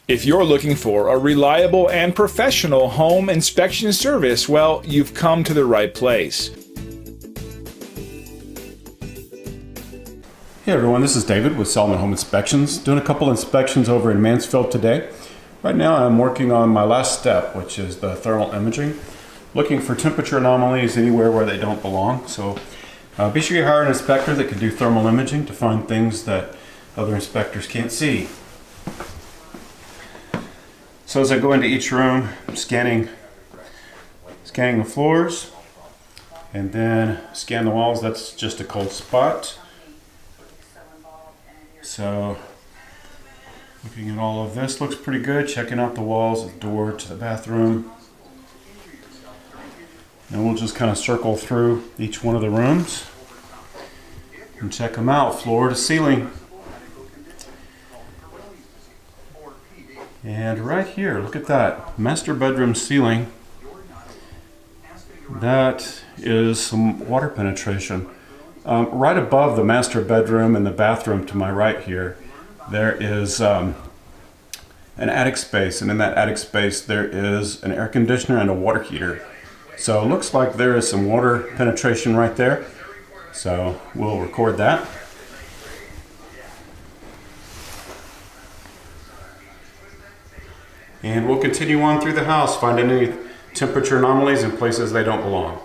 If you're looking for a reliable and professional home inspection service, well, you've come to the right place. Hey everyone, this is David with Selman Home Inspections, doing a couple inspections over in Mansfield today. Right now I'm working on my last step, which is the thermal imaging, looking for temperature anomalies anywhere where they don't belong. So be sure you hire an inspector that can do thermal imaging to find things that other inspectors can't see. So as I go into each room, I'm scanning the floors and then scan the walls. That's just a cold spot. So looking at all of this, looks pretty good. Checking out the walls, the door to the bathroom. And we'll just kind of circle through each one of the rooms and check them out, floor to ceiling. And right here, look at that, master bedroom ceiling. That is some water penetration. Right above the master bedroom and the bathroom to my right here, there is an attic space, and in that attic space there is an air conditioner and a water heater. So it looks like there is some water penetration right there. So we'll record that. And we'll continue on through the house, finding any temperature anomalies in places they don't belong.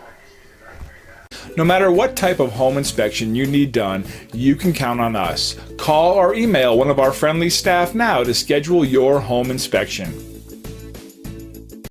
No matter what type of home inspection you need done, you can count on us. Call or email one of our friendly staff now to schedule your home inspection.